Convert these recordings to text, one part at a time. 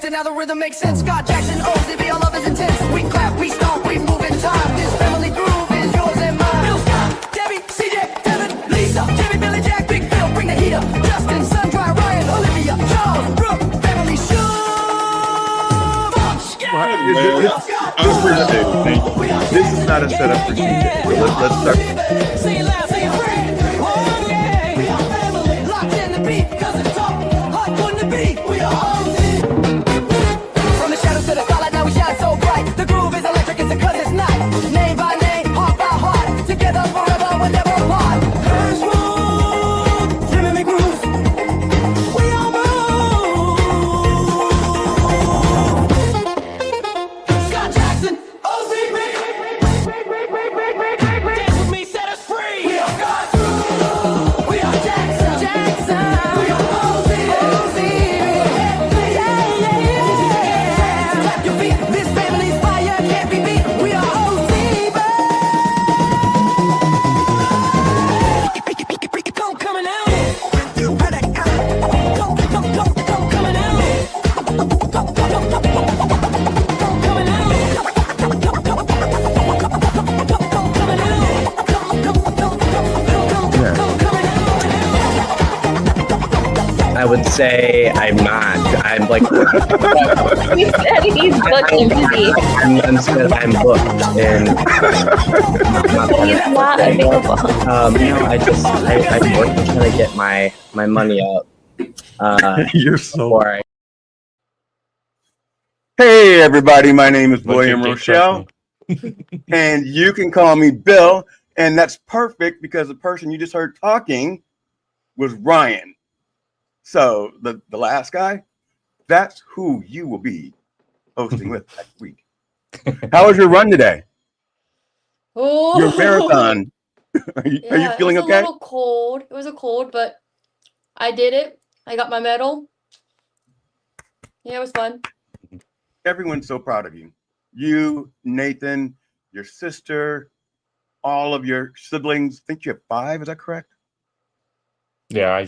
perfect and now the rhythm makes sense. Scott Jackson, OZB, our love is intense. We clap, we stomp, we move in time. This family groove is yours and mine. Bill Scott, Debbie, CJ, Devin, Lisa, Jimmy, Billy, Jack, Big Phil, bring the heat up. Justin, Sundry, Ryan, Olivia, Charles, Brooke, family show. This is not a setup for CJ. Let's start. Say it loud, say it friend. Oh yeah, we are family. Locked in the beat, cause it's tough. Hard one to beat. We are all from the shadows to the starlight, now we shine so bright. The groove is electric, it's because it's night. Name by name, heart by heart. Together forever, we're never apart. Hands move, Jimmy McGrooves. We all move. Scott Jackson, OZB. Dance with me, set us free. We are Scott. We are Jackson. Jackson. We are OZB. Clap your feet. This family's fire can't be beat. We are OZB. Come coming out. Come coming out. Come coming out. I would say I'm not. I'm like, He said he's looking busy. I'm booked, and He's not available. I'm working trying to get my money out. You're so. Before I Hey, everybody. My name is What's William your Rochelle, and you can call me Bill. And that's perfect because the person you just heard talking was Ryan. So the last guy, that's who you will be hosting with next week. How was your run today? Oh, Your marathon. Are you feeling it was okay? a little cold. It was a cold, but I did it. I got my medal. Yeah, it was fun. Everyone's so proud of you. You, Nathan, your sister, all of your siblings. I think you have 5. Is that correct? Yeah,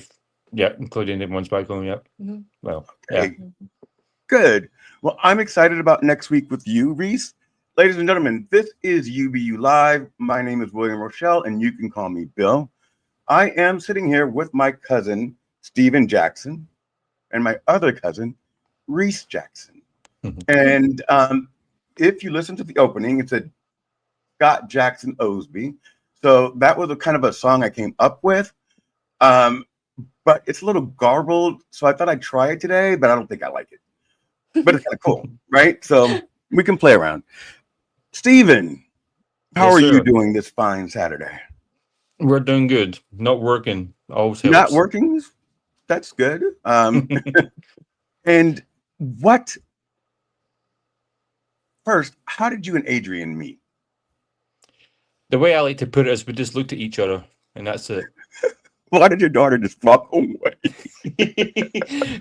including the ones back home. Yep. Mhm. Well, Okay. Good. Well, I'm excited about next week with you, Reese. Ladies and gentlemen, this is UBU Live. My name is William Rochelle, and you can call me Bill. I am sitting here with my cousin, Steven Jackson, and my other cousin, Reese Jackson. And if you listen to the opening, it said Scott Jackson Osby. So that was a kind of a song I came up with. But it's a little garbled, so I thought I'd try it today, but I don't think I like it. But it's kind of cool, right? So we can play around. Steven, how Yes, are you sir. doing this fine Saturday? we're doing good. Not working. Always helps. Not working? That's good. And what? First, how did you and Adrian meet? The way I like to put it is we just looked at each other, and that's it. Why did your daughter just walk away?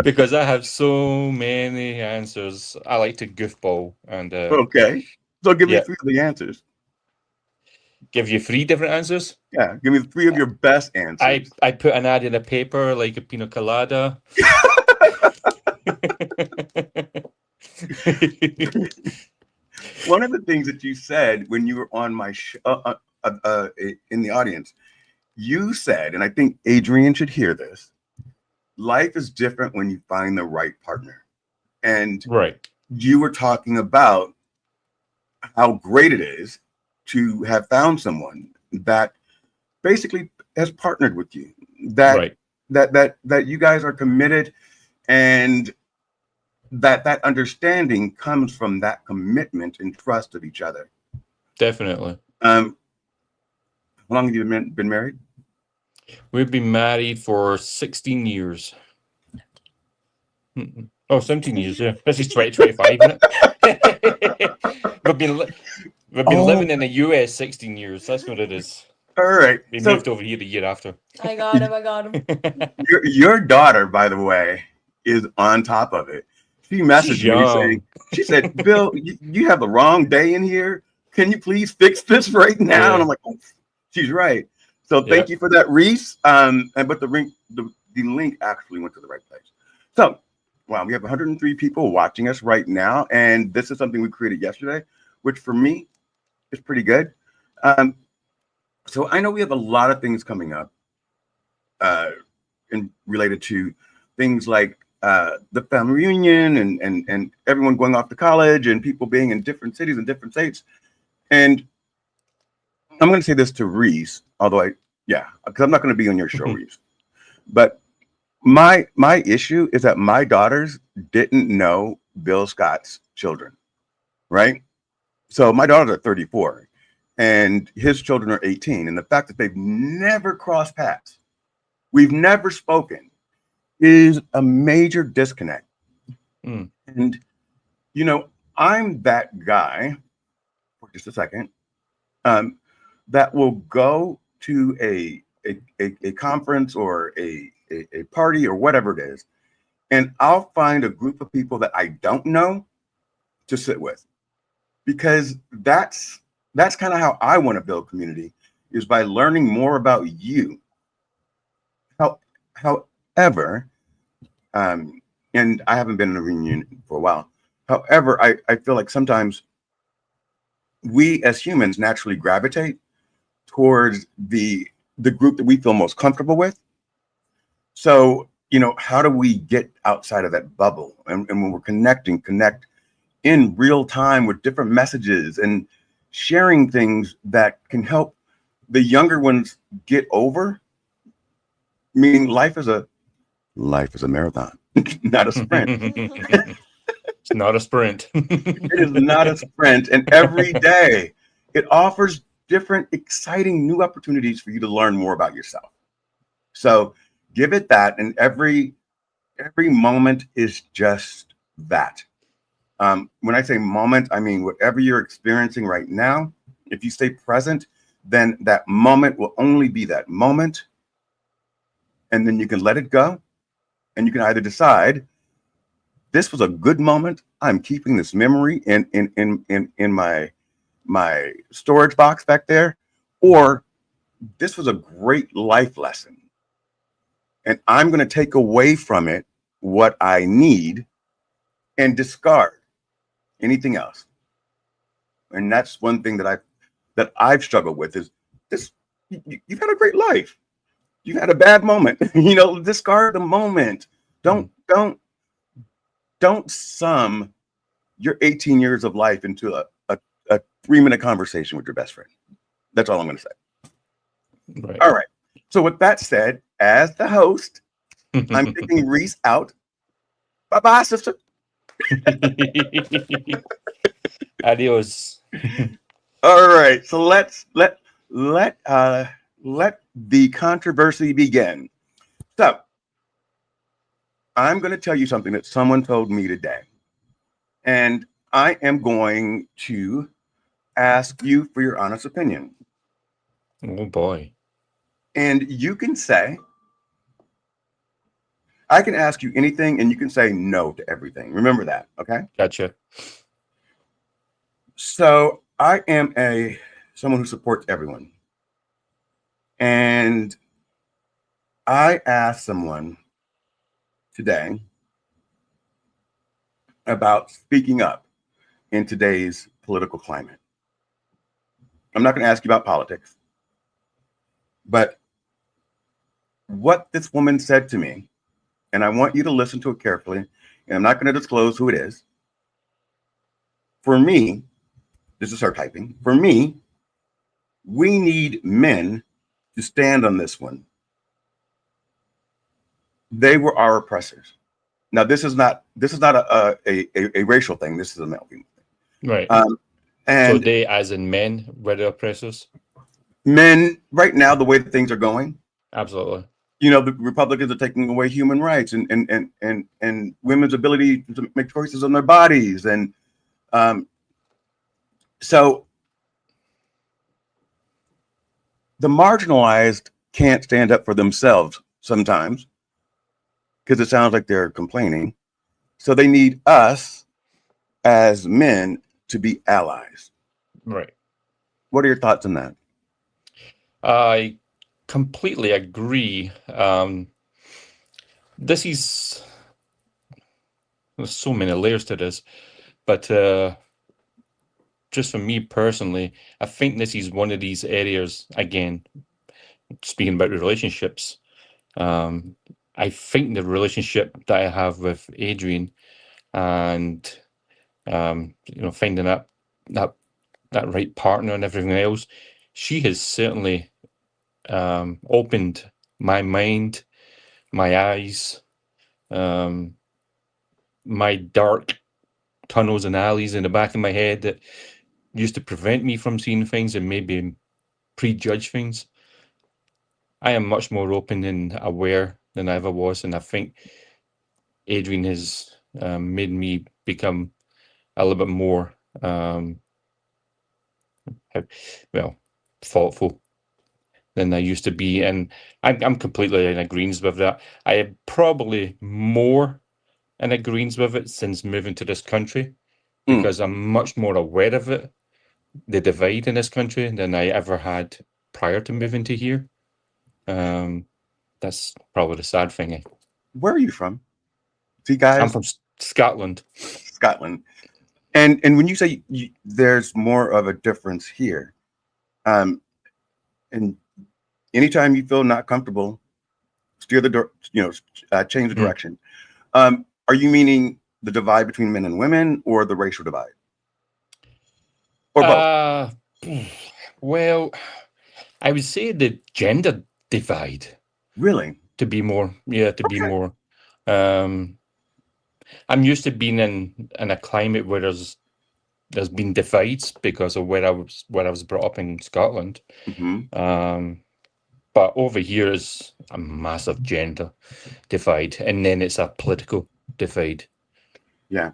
Because I have so many answers. I like to goofball and Okay. So give me Yeah. 3 of the answers. give you 3 different answers. Yeah, give me 3 of your best answers. I put an ad in a paper like a pina colada. One of the things that you said when you were on my in the audience, you said, and I think Adrian should hear this, life is different when you find the right partner. And Right. you were talking about how great it is to have found someone that basically has partnered with you, that Right. that you guys are committed, and that understanding comes from that commitment and trust of each other. Definitely. How long have you been married? We've been married for 16 years. Oh, 17 years, yeah. This is 2025, isn't it? We've been living in the US 16 years. That's what it is. All right. We So moved over here the year after. I got him. your daughter, by the way, is on top of it. She messaged She's me young. saying, she said, Bill, you have the wrong day in here. Can you please fix this right now? Yeah. And I'm like, oh, she's right. So Yeah. thank you for that, Reese. But the link actually went to the right place. So Wow, we have 103 people watching us right now, and this is something we created yesterday, which for me is pretty good. So I know we have a lot of things coming up in related to things like the family reunion and everyone going off to college and people being in different cities and different states. And I'm going to say this to Reese, although because I'm not going to be on your show, Reese. But my issue is that my daughters didn't know Bill Scott's children, right? So my daughters are 34 and his children are 18. And the fact that they've never crossed paths, we've never spoken, is a major disconnect. And, I'm that guy, for just a second, that will go to a conference or a party or whatever it is, and I'll find a group of people that I don't know to sit with, because that's kind of how I want to build community, is by learning more about you. However, and I haven't been in a reunion for a while. However, I feel like sometimes we as humans naturally gravitate towards the group that we feel most comfortable with. So, how do we get outside of that bubble? And when we're connect in real time with different messages and sharing things that can help the younger ones get over, meaning life is a marathon, not a sprint. It's not a sprint. It is not a sprint. And every day it offers different, exciting new opportunities for you to learn more about yourself. So give it that. And every moment is just that. When I say moment, I mean whatever you're experiencing right now. If you stay present, then that moment will only be that moment. And then you can let it go. And you can either decide, this was a good moment, I'm keeping this memory in my storage box back there, or this was a great life lesson, and I'm going to take away from it what I need and discard anything else. And that's one thing that I've struggled with, is this: you've had a great life, you had a bad moment, discard the moment. Don't sum your 18 years of life into a 3-minute conversation with your best friend. That's all I'm going to say. Right. All right. So with that said, as the host, I'm kicking Reese out. Bye-bye, sister. Adios. All right. So let the controversy begin. So I'm going to tell you something that someone told me today, and I am going to ask you for your honest opinion. Oh boy. And you can say, I can ask you anything and you can say no to everything. Remember that, okay? Gotcha. So I am someone who supports everyone. And I asked someone today about speaking up in today's political climate. I'm not going to ask you about politics, but what this woman said to me, and I want you to listen to it carefully, and I'm not going to disclose who it is. For me, this is her typing. For me, we need men to stand on this one. They were our oppressors. Now, this is not a racial thing. This is a male thing. Right. And so they, as in men, were the oppressors? Men, right now, the way that things are going, Absolutely. The Republicans are taking away human rights and women's ability to make choices on their bodies. And so the marginalized can't stand up for themselves sometimes, because it sounds like they're complaining. So they need us as men to be allies. Right. What are your thoughts on that? I completely agree. This is there's so many layers to this, but just for me personally, I think this is one of these areas, again, speaking about the relationships, I think the relationship that I have with Adrian and finding that right partner and everything else, she has certainly opened my mind, my eyes, my dark tunnels and alleys in the back of my head that used to prevent me from seeing things and maybe prejudge things. I am much more open and aware than I ever was, and I think Adrian has made me become a little bit more thoughtful than I used to be, and I'm completely in agreement with that. I am probably more in agreement with it since moving to this country, because I'm much more aware of it, the divide in this country, than I ever had prior to moving to here. That's probably the sad thing. Where are you from? See, guys, I'm from Scotland. Scotland. And when you say there's more of a difference here, and anytime you feel not comfortable, steer the door, change the direction. Are you meaning the divide between men and women, or the racial divide, or both? Well, I would say the gender divide. Really? To be more. I'm used to being in a climate where there's been divides because of where I was brought up in Scotland. But over here is a massive gender divide, and then it's a political divide. Yeah.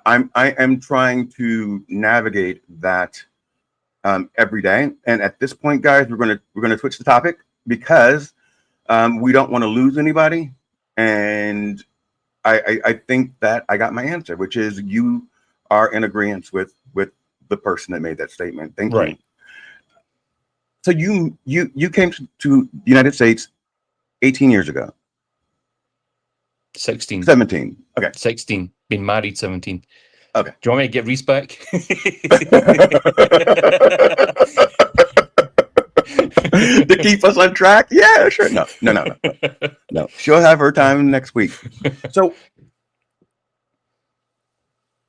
I am trying to navigate that every day. And at this point, guys, we're gonna switch the topic because we don't want to lose anybody. And I think that I got my answer, which is you are in agreement with the person that made that statement. Thank you. So you came to the United States 18 years ago. 17. Okay. 16. Been married 17. Okay. Do you want me to get Reese back? To keep us on track? Yeah, sure. No. She'll have her time next week. So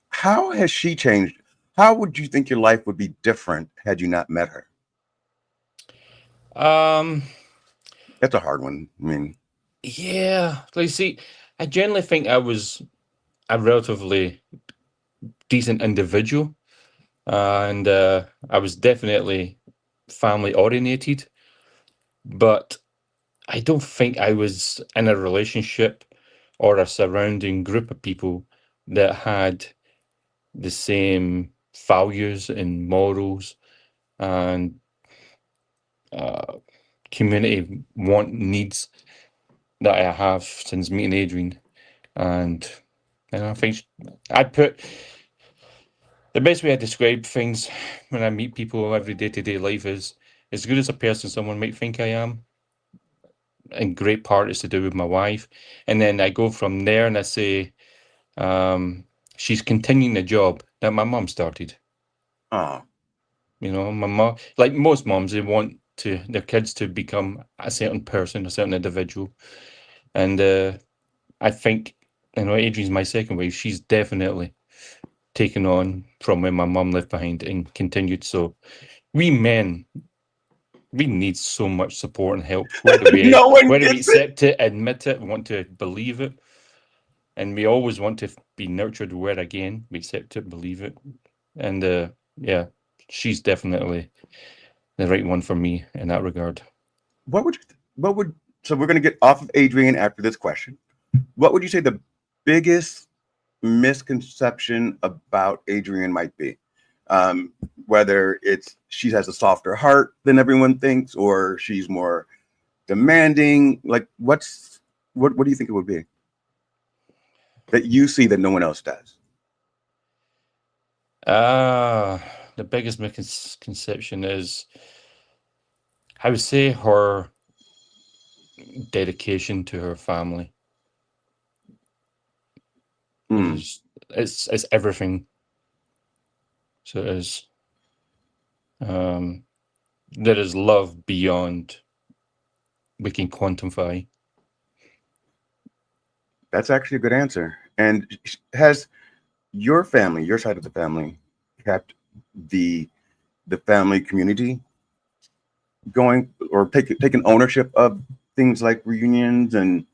how has she changed? How would you think your life would be different had you not met her? That's a hard one. I mean, yeah. Like, see, I generally think I was a relatively decent individual, and I was definitely family oriented, but I don't think I was in a relationship or a surrounding group of people that had the same values and morals and community needs that I have since meeting Adrian. And I think I put the best way I describe things when I meet people every day-to-day life is as good as a person someone might think I am. And great part is to do with my wife. And then I go from there and I say, she's continuing the job that my mom started. oh, My mom, like most moms, they want their kids to become a certain person, a certain individual. And I think, Adrian's my second wife. She's definitely taken on from where my mom left behind and continued. So we men, we need so much support and help. Whether we accept it, admit it, want to believe it. And we always want to be nurtured where, again, we accept it, believe it. And yeah, she's definitely the right one for me in that regard. So we're going to get off of Adrian after this question. What would you say the biggest misconception about Adrian might be? Whether it's she has a softer heart than everyone thinks, or she's more demanding. Like, what do you think it would be that you see that no one else does? The biggest misconception is, I would say, her dedication to her family. Mm. It's everything. So it is. There is love beyond we can quantify. That's actually a good answer. And has your family, your side of the family, kept the family community going, or taking ownership of things like reunions and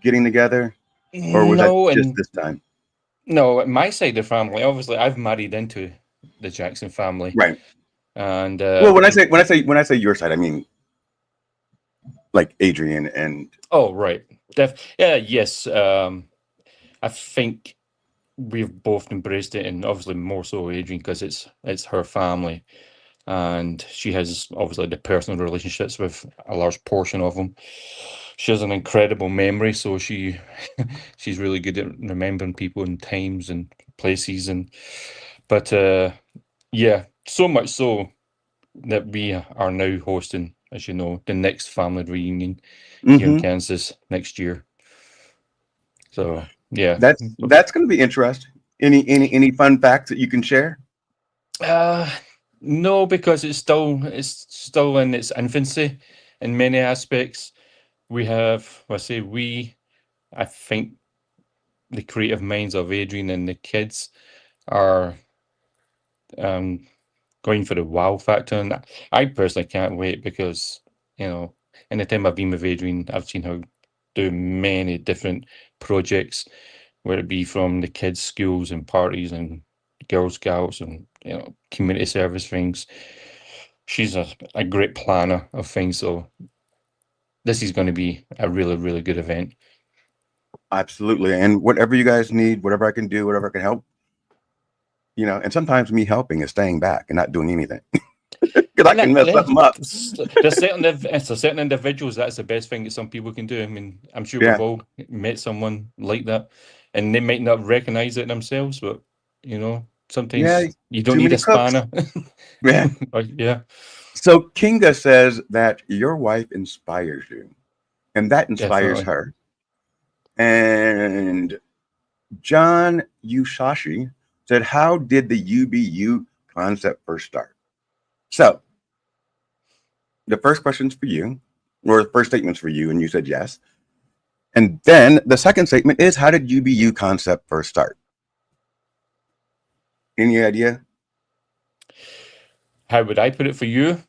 getting together, or was that No, just and this time? no, my side of the family, obviously, I've married into the Jackson family, Right. and Well, when I say your side, I mean like Adrian and oh, right, yes. I think we've both embraced it, and obviously more so Adrian because it's her family, and she has obviously the personal relationships with a large portion of them. She has an incredible memory, so she's really good at remembering people and times and places, but yeah, so much so that we are now hosting, as you know, the next family reunion here in Mhm. Kansas next year. So yeah, that's going to be interesting. Any fun facts that you can share? Uh, no, because it's still in its infancy in many aspects. We have, I think the creative minds of Adrian and the kids are um going for the wow factor, and I personally can't wait because in the time I've been with Adrian, I've seen her do many different projects, whether it be from the kids' schools and parties and Girl Scouts and community service things. She's a great planner of things, so this is going to be a really, really good event. Absolutely. And whatever you guys need, whatever I can do, whatever I can help, and sometimes me helping is staying back and not doing anything because I can mess something up. There's certain individuals that's the best thing that some people can do. I mean, I'm sure Yeah. we've all met someone like that, and they might not recognize it themselves, but sometimes Yeah, you don't too need many a cooks. spanner. Yeah. Yeah. So Kinga says that your wife inspires you, and that inspires Definitely. her. And John Yushashi said, "How did the UBU concept first start?" So the first question's for you, or the first statement's for you, and you said yes. And then the second statement is, how did UBU concept first start? Any idea? How would I put it for you?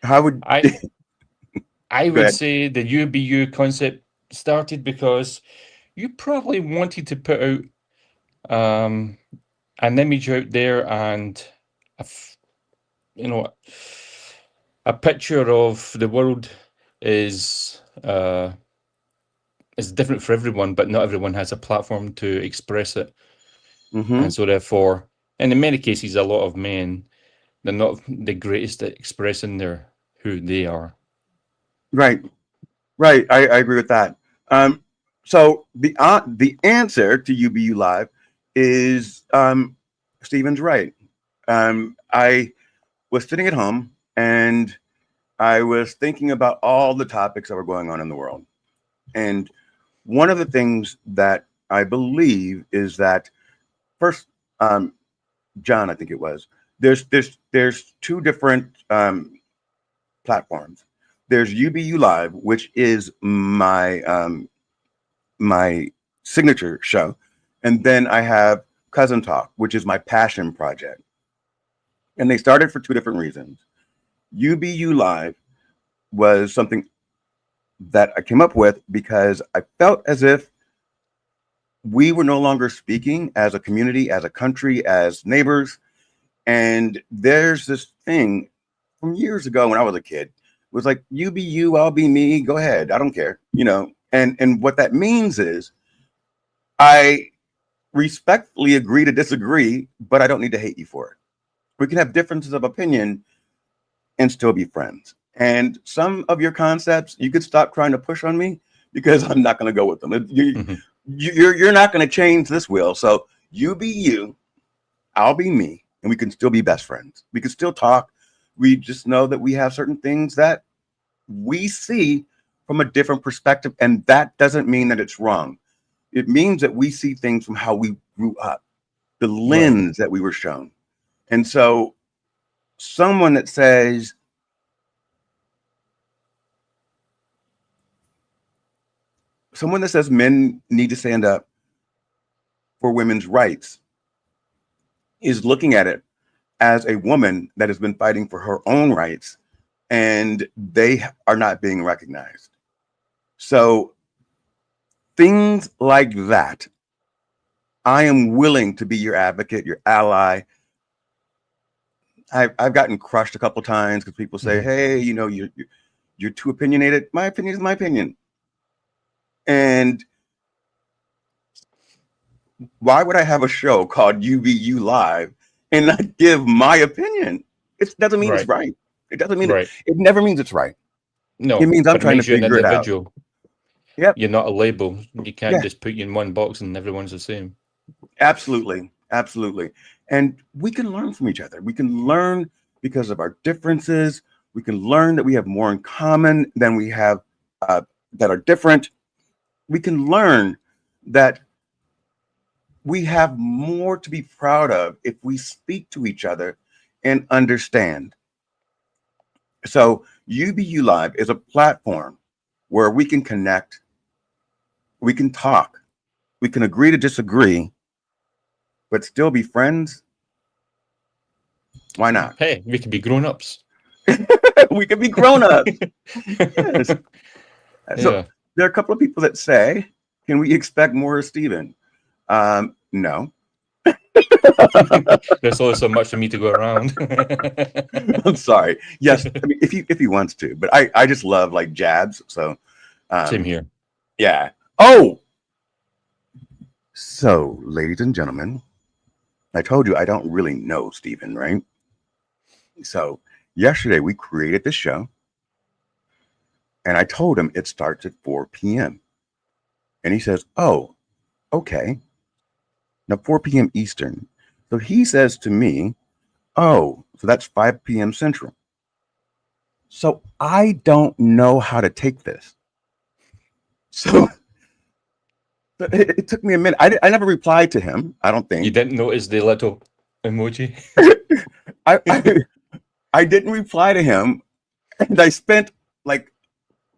How would I Go would ahead. say the UBU concept started because you probably wanted to put out an image out there and a a picture of the world is different for everyone, but not everyone has a platform to express it. Mm-hmm. And so therefore, and in many cases, a lot of men, they're not the greatest at expressing who they are. Right. I agree with that. So the answer to UBU Live is Stephen's right. I was sitting at home and I was thinking about all the topics that were going on in the world. And one of the things that I believe is that first, John, I think it was, there's two different platforms. There's UBU Live, which is my signature show, and then I have Cousin Talk, which is my passion project. And they started for two different reasons. UBU Live was something that I came up with because I felt as if we were no longer speaking as a community, as a country, as neighbors. And there's this thing from years ago when I was a kid. It was like, you be you, I'll be me. Go ahead. I don't care. And what that means is I respectfully agree to disagree, but I don't need to hate you for it. We can have differences of opinion and still be friends. And some of your concepts, you could stop trying to push on me because I'm not going to go with them. You're not going to change this wheel. So you be you, I'll be me, and we can still be best friends. We can still talk. We just know that we have certain things that we see from a different perspective, and that doesn't mean that it's wrong. It means that we see things from how we grew up, the lens that we were shown. And so someone that says, men need to stand up for women's rights is looking at it as a woman that has been fighting for her own rights, and they are not being recognized. So things like that, I am willing to be your advocate, your ally. I've gotten crushed a couple times because people say, hey, you know, you're too opinionated. My opinion is my opinion. And why would I have a show called UBU Live and not give my opinion? It doesn't mean it's right. It doesn't mean it never means it's right. No, it means I'm but trying to makes you an figure it out. individual. Yep. You're not a label. You can't just put you in one box and everyone's the same. Absolutely. Absolutely. And we can learn from each other. We can learn because of our differences. We can learn that we have more in common than we have that are different. We can learn that we have more to be proud of if we speak to each other and understand. So UBU Live is a platform where we can connect, we can talk, we can agree to disagree, but still be friends. Why not? Hey, we could be grown-ups. We could be grown-ups. Yes. So there are a couple of people that say, can we expect more of Stephen? No. There's only so much for me to go around. I'm sorry. Yes, I mean, if he wants to, but I just love like jabs. So same here. Yeah. Oh. So, ladies and gentlemen, I told you I don't really know Stephen, right? So yesterday we created this show, and I told him it starts at 4 p.m. And he says, "Oh, okay." Now 4 p.m. Eastern. So he says to me, "Oh, so that's 5 p.m. Central." So I don't know how to take this. So it took me a minute. I never replied to him. I don't think you didn't notice the little emoji. I didn't reply to him, and I spent like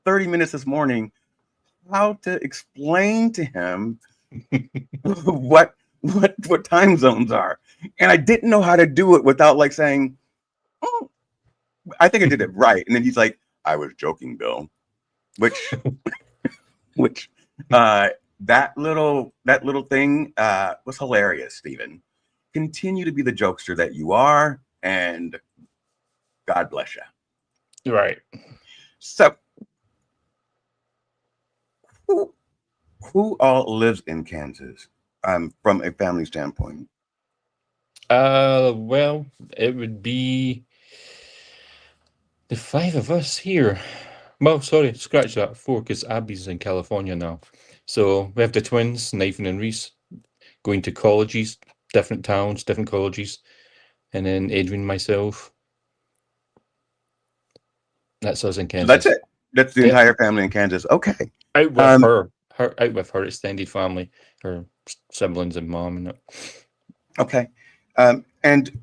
30 minutes this morning how to explain to him what time zones are, and I didn't know how to do it without like saying, "Oh, I think I did it right," and then he's like, "I was joking, Bill," which that little thing was hilarious. Stephen, continue to be the jokester that you are, and God bless you. Right. So, who all lives in Kansas? From a family standpoint. Well, it would be the 5 of us here. Well, sorry, scratch that. 4, because Abby's in California now. So we have the twins, Nathan and Reese, going to colleges, different towns, different colleges, and then Adrian, myself. That's us in Kansas. So that's it. That's the entire family in Kansas. Okay. Out with her out with her extended family, her siblings and mom and that. Okay. And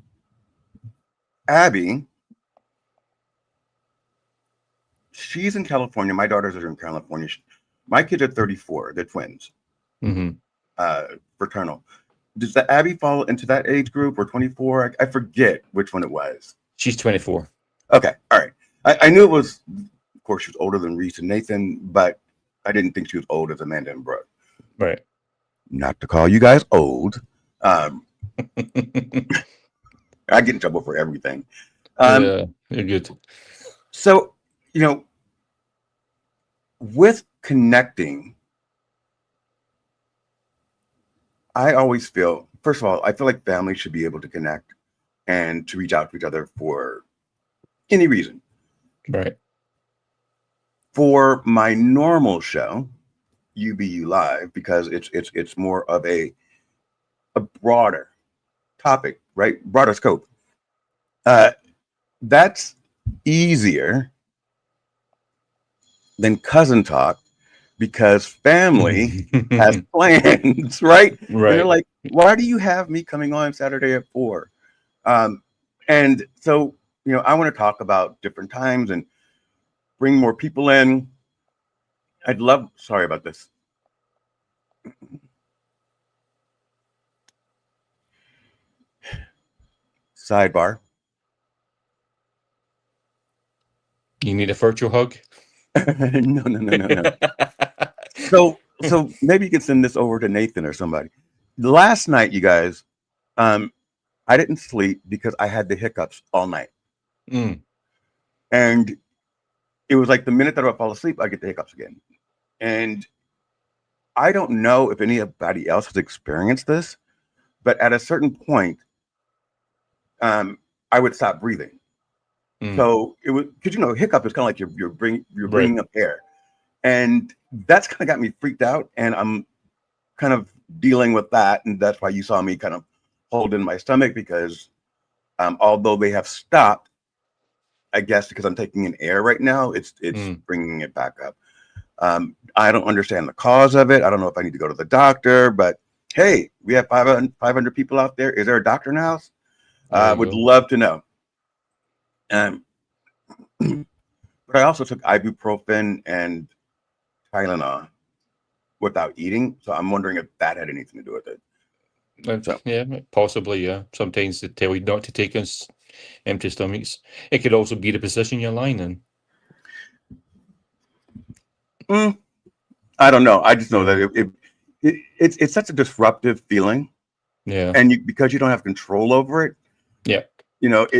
Abby, she's in California. My daughters are in California. My kids are 34. They're twins. Fraternal. Does the Abby fall into that age group or 24? I forget which one it was. She's 24. Okay. All right. I knew it was, of course, she was older than Reese and Nathan, but I didn't think she was old as Amanda and Brooke. Right. Not to call you guys old. I get in trouble for everything. Yeah, you're good. So, you know, with connecting, I always feel, first of all, I feel like families should be able to connect and to reach out to each other for any reason. Right. For my normal show, UBU Live, because it's more of a broader topic, right? Broader scope. That's easier than Cousin Talk, because family has plans, right? And they're Right. like, why do you have me coming on Saturday at 4? And so, I want to talk about different times and bring more people in. Sorry about this. Sidebar. You need a virtual hug? No. So maybe you can send this over to Nathan or somebody. Last night, you guys, I didn't sleep because I had the hiccups all night. Mm. And it was like the minute that I fall asleep, I get the hiccups again. And I don't know if anybody else has experienced this, but at a certain point, I would stop breathing. Mm. So it was, because hiccup is kind of like you're Right. bringing up air, and that's kind of got me freaked out, and I'm kind of dealing with that, and that's why you saw me kind of hold in my stomach, because although they have stopped, I guess because I'm taking in air right now, it's bringing it back up. I don't understand the cause of it. I don't know if I need to go to the doctor, but hey, we have 500 people out there. Is there a doctor in the house? Would love to know. But I also took ibuprofen and Tylenol without eating, so I'm wondering if that had anything to do with it. So. Yeah, possibly. Yeah, sometimes they tell you not to take us empty stomachs. It could also be the position you're lying in. I don't know. I just know that it's such a disruptive feeling. Yeah, and because you don't have control over it. Yeah.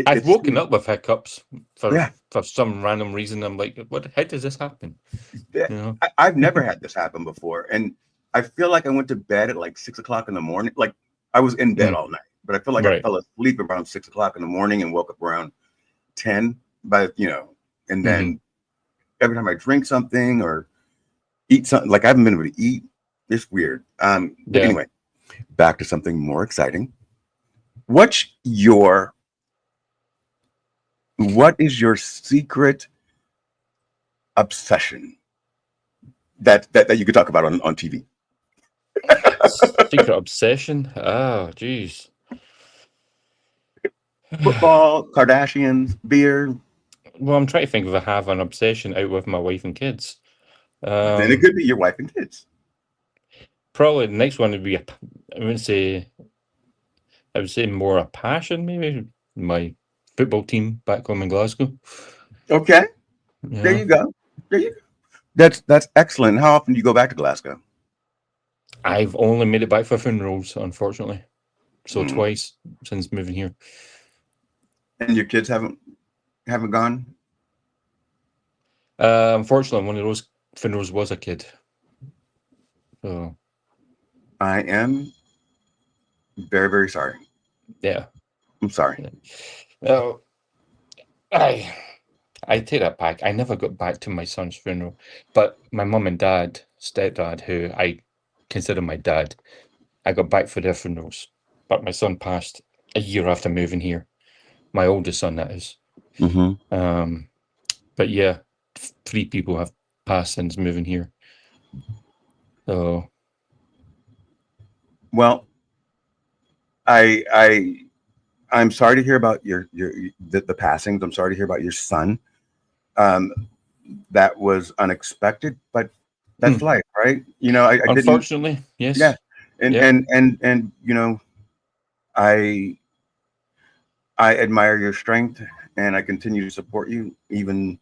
I've woken up with hiccups Yeah. for some random reason. I'm like, how does this happen? I've never had this happen before, and I feel like I went to bed at like 6 o'clock in the morning. Like I was in bed all night, but I feel like I fell asleep around 6 o'clock in the morning and woke up around 10. And then every time I drink something or eat something, like I haven't been able to eat. It's weird. But anyway, back to something more exciting. What is your secret obsession that you could talk about on TV? Secret obsession? Oh, geez. Football, Kardashians, beer. Well, I'm trying to think if I have an obsession out with my wife and kids. Then it could be your wife and kids. Probably the next one would be I would say more a passion, maybe. My football team back home in Glasgow. Okay. Yeah. There you go. That's excellent. How often do you go back to Glasgow? I've only made it back for funerals, unfortunately. So twice since moving here. And your kids haven't gone? Unfortunately, one of those funerals was a kid. So I am very, very sorry. Yeah. I'm sorry. Oh, I take that back. I never got back to my son's funeral, but my mum and dad, stepdad, who I consider my dad, I got back for their funerals. But my son passed a year after moving here. My oldest son, that is. Mm-hmm. But yeah, 3 people have passed since moving here. So, well, I'm sorry to hear about the passings. I'm sorry to hear about your son. That was unexpected, but that's life, right? I unfortunately, yes. Yeah, and I admire your strength, and I continue to support you even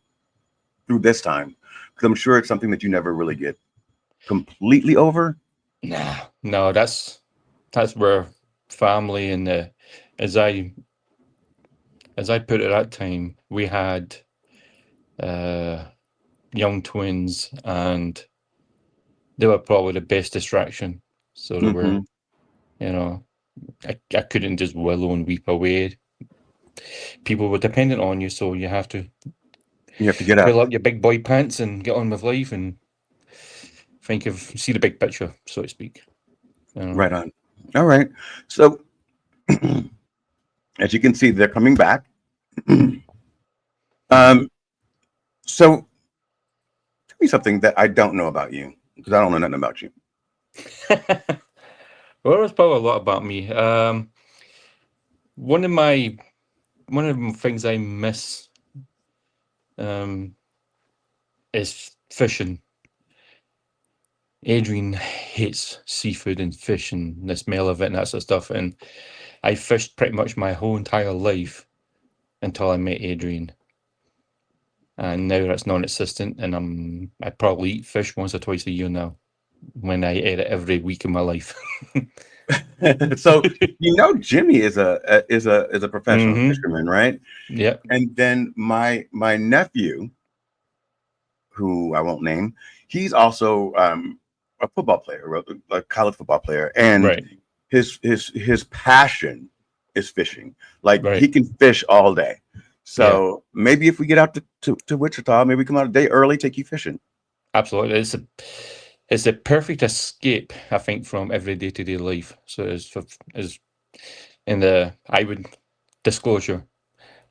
through this time, because I'm sure it's something that you never really get completely over. No, that's where family and as I put it at that time, we had young twins, and they were probably the best distraction. So they were, I couldn't just wallow and weep away. People were dependent on you, so you have to get fill up up your big boy pants and get on with life and see the big picture, so to speak. Right on. All right. So as you can see, they're coming back. So tell me something that I don't know about you. Because I don't know nothing about you. Well, there's probably a lot about me. One of the things I miss is fishing. Adrian hates seafood and fish and the smell of it and that sort of stuff. And I fished pretty much my whole entire life until I met Adrian. And now that's non-existent, and I probably eat fish once or twice a year now, when I eat it every week of my life. So Jimmy is a professional Mhm. fisherman, right? Yeah, And then my nephew, who I won't name, he's also a football player, a college football player, and right. his passion is fishing. Like Right. he can fish all day. So maybe if we get out to Wichita, maybe we come out a day early, take you fishing. Absolutely, it's a perfect escape, I think, from every day-to-day life. So I would disclosure,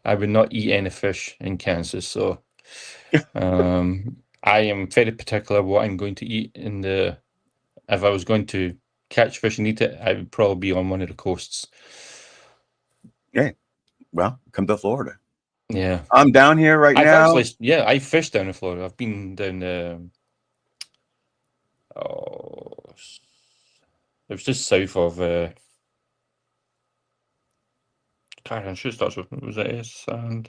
I would not eat any fish in Kansas. So I am very particular what I'm going to eat if I was going to catch fish and eat it, I would probably be on one of the coasts. Well, come to Florida. Yeah. I'm down here right now. I fished down in Florida. I've been down it was just south of God, I should start with, was it S and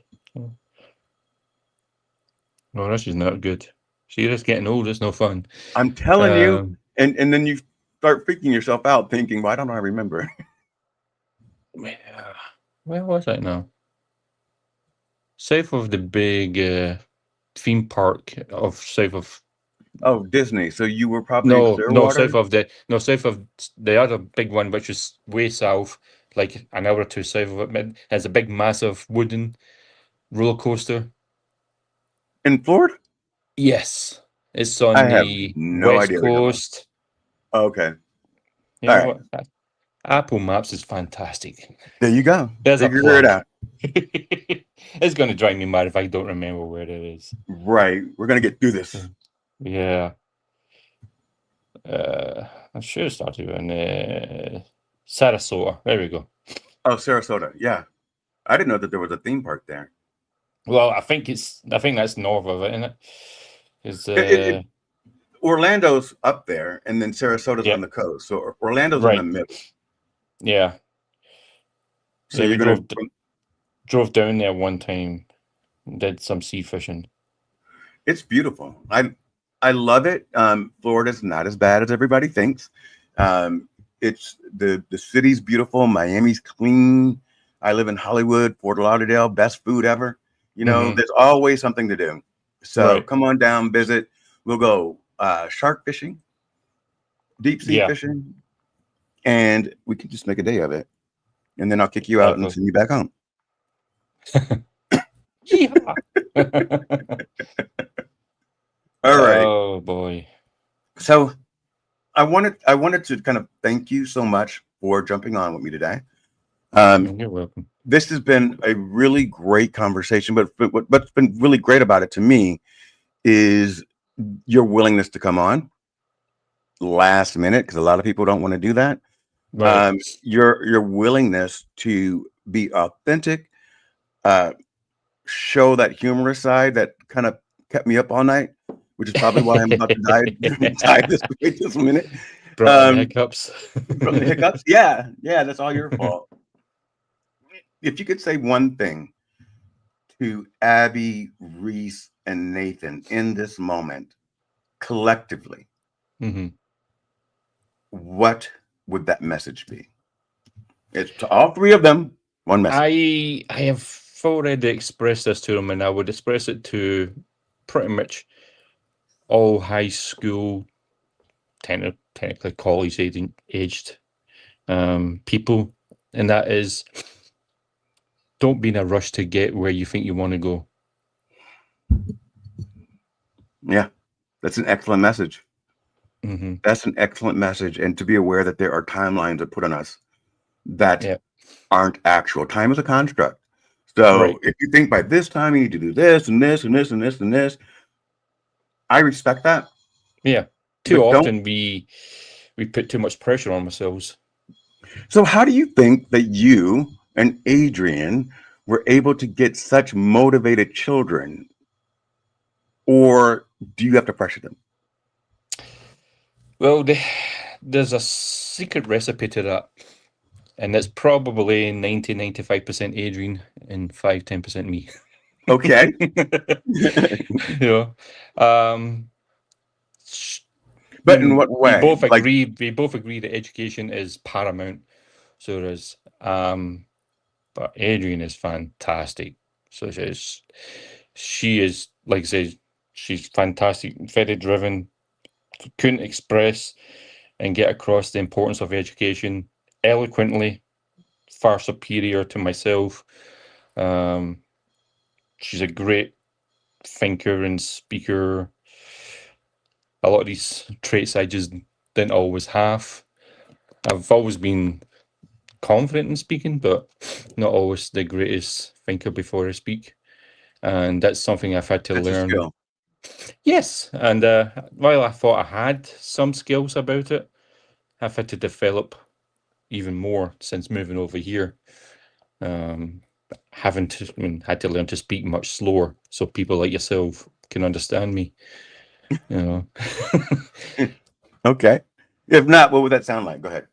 no, this is not good. See, it's getting old, it's no fun. I'm telling you, and then you start freaking yourself out thinking, why don't I remember? Where was that now? South of the big theme park south of Disney. So you were probably no Clearwater? south of the other big one, which is way south, like an hour or two south of it. Has a big, massive wooden roller coaster. In Florida? Yes, it's on I have the no west idea what you're talking about. coast. Okay. You know All what? Apple Maps is fantastic. There you go. There's a Figure it plug. out. It's going to drive me mad if I don't remember where it is. Right. We're going to get through this. Yeah. I should have started in Sarasota. There we go. Oh, Sarasota. Yeah. I didn't know that there was a theme park there. Well, I think that's north of it, isn't it? Orlando's up there, and then Sarasota's on the coast. So Orlando's in the middle. Yeah. So Yeah, you're we going to drove down there one time, did some sea fishing. It's beautiful. I love it. Florida's not as bad as everybody thinks. It's the city's beautiful. Miami's clean. I live in Hollywood, Fort Lauderdale, best food ever. There's always something to do. So come on down, visit. We'll go shark fishing, deep sea fishing, and we can just make a day of it. And then I'll kick you out and send you back home. All right. Oh boy. So I wanted to kind of thank you so much for jumping on with me today. You're welcome. This has been a really great conversation, but what's been really great about it to me is your willingness to come on last minute, because a lot of people don't want to do that. Right. Your willingness to be authentic, show that humorous side that kind of kept me up all night, which is probably why I'm about to die this minute. From hiccups. From the hiccups. Yeah, that's all your fault. If you could say one thing to Abby, Reese, and Nathan in this moment, collectively, what would that message be? It's to all three of them, one message. I have already expressed this to them, and I would express it to pretty much all high school, technically college aged people, and that is, don't be in a rush to get where you think you want to go. Yeah, that's an excellent message. That's an excellent message, and to be aware that there are timelines that put on us that aren't actual. Time is a construct. So if you think by this time you need to do this and this and this and this and this, I respect that. Yeah. too But don't- often we put too much pressure on ourselves. So how do you think that you and Adrian were able to get such motivated children? Or do you have to pressure them? Well, there's a secret recipe to that, and it's probably 90-95% Adrian and 5-10% me. Okay. You know, But in what way? We both Like- agree. We both agree that education is paramount. So there is. But Adrian is fantastic. So she is, like I say, she's fantastic, very driven. Couldn't express and get across the importance of education eloquently, far superior to myself. She's a great thinker and speaker. A lot of these traits I just didn't always have. I've always been confident in speaking, but not always the greatest thinker before I speak. And that's something I've had to That's a learn. skill. Yes, and while I thought I had some skills about it, I've had to develop even more since moving over here. Had to learn to speak much slower so people like yourself can understand me. You know. Okay. If not, what would that sound like? Go ahead.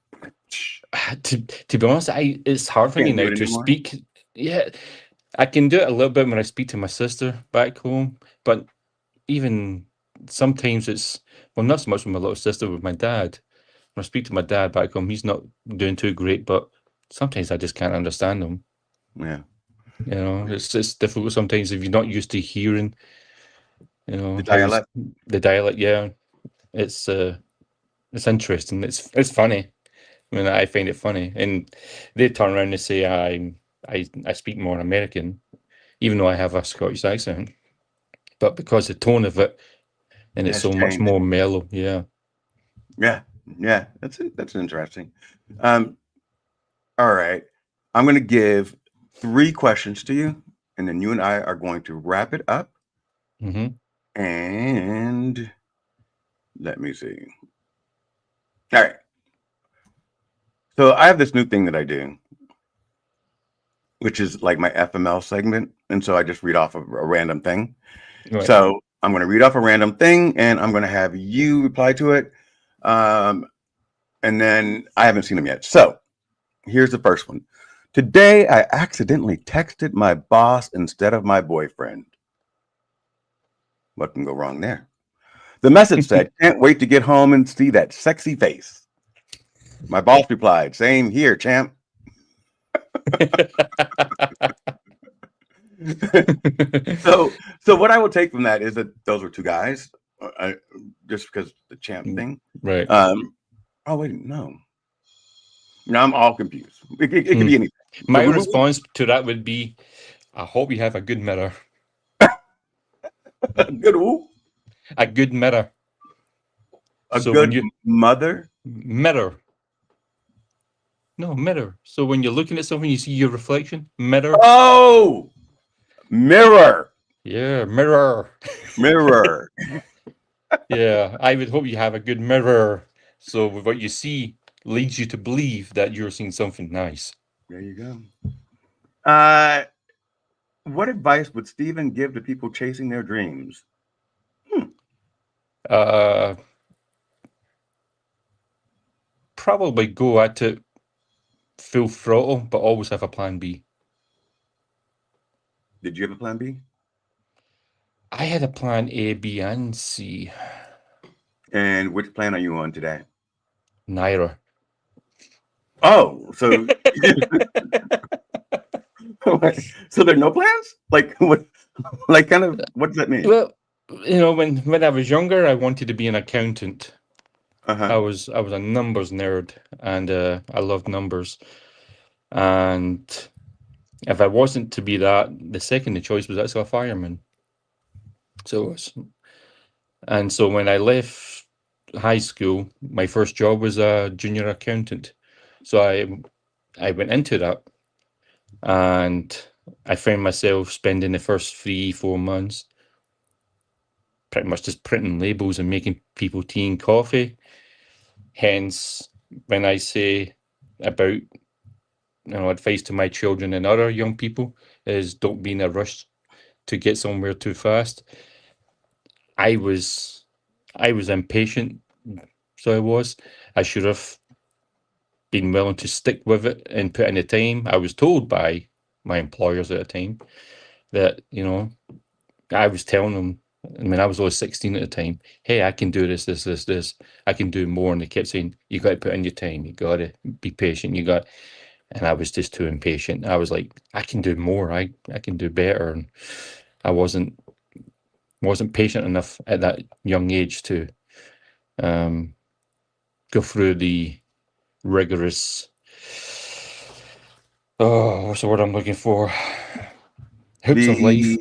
To be honest, it's hard for me Can't do now it to anymore? speak. Yeah, I can do it a little bit when I speak to my sister back home, but even sometimes it's, well, not so much with my little sister, with my dad. When I speak to my dad back home, he's not doing too great, but sometimes I just can't understand him. Yeah. You know, it's difficult sometimes if you're not used to hearing. You know, The dialect. The dialect, yeah. It's interesting. It's funny. I mean, I find it funny, and they turn around and say I speak more American, even though I have a Scottish accent, but because the tone of it and it's Has so much changed. more mellow. Yeah. Yeah. Yeah. That's interesting. All right. I'm going to give 3 questions to you, and then you and I are going to wrap it up. Hmm. And let me see. All right. So I have this new thing that I do, which is like my FML segment. And so I just read off a random thing. Right. So I'm going to read off a random thing and I'm going to have you reply to it. And then I haven't seen them yet. So here's the first one. Today, I accidentally texted my boss instead of my boyfriend. What can go wrong there? The message said, can't wait to get home and see that sexy face. My boss replied, same here, champ. So what I will take from that is that those were 2 guys, just because the champ thing. Right. Oh wait, no. Now I'm all confused. It could be anything. My So response to that would be, I hope you have a good mirror. good who? A good mirror. A So when good you- mother. Mirror. No, mirror. So when you're looking at something, you see your reflection. Mirror. Oh, mirror, Yeah, mirror. mirror. Yeah, I would hope you have a good mirror. So what you see leads you to believe that you're seeing something nice. There you go. What advice would Stephen give to people chasing their dreams? Probably go at it full throttle, but always have a plan B. Did you have a plan B? I had a plan A, B, and C. And which plan are you on today? Neither. Oh, so so there are no plans? Like what? Like kind of what does that mean? Well, you know, when I was younger, I wanted to be an accountant. I Uh-huh. was a numbers nerd, and I loved numbers. And if I wasn't to be that, the second choice was actually a fireman. So when I left high school, my first job was a junior accountant. So I went into that, and I found myself spending the first 3-4 months pretty much just printing labels and making people tea and coffee. Hence, when I say about advice to my children and other young people is don't be in a rush to get somewhere too fast. I was impatient, so I should have been willing to stick with it and put in the time. I was told by my employers at the time that, I was telling them, I was only 16 at the time, hey, I can do this, I can do more. And they kept saying, you got to put in your time, you got to be patient, and I was just too impatient. I was like, I can do more, I can do better. And I wasn't patient enough at that young age to go through the rigorous, what's the word I'm looking for? Hoops of life.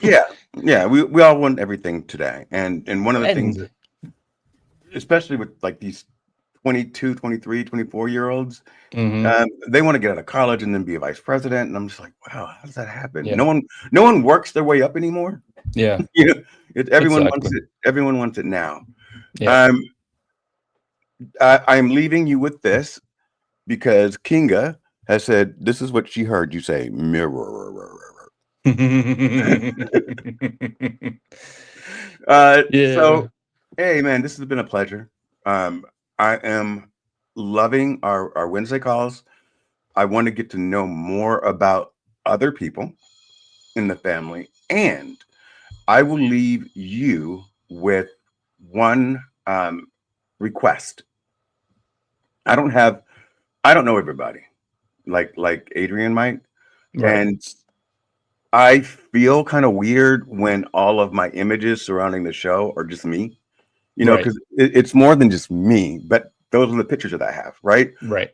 Yeah. We all want everything today. And one of the things, especially with like these 22, 23, 24-year-olds, they want to get out of college and then be a vice president. And I'm just like, wow, how does that happen? Yeah. No one works their way up anymore. Yeah. Everyone Exactly. wants it. Everyone wants it now. Yeah. I'm leaving you with this because Kinga has said this is what she heard you say. Mirror. So, hey, man, this has been a pleasure. I am loving our Wednesday calls. I want to get to know more about other people in the family, and I will leave you with one request. I don't know everybody like Adrian might, and I feel kind of weird when all of my images surrounding the show are just me, because it's more than just me, but those are the pictures that I have, right? Right.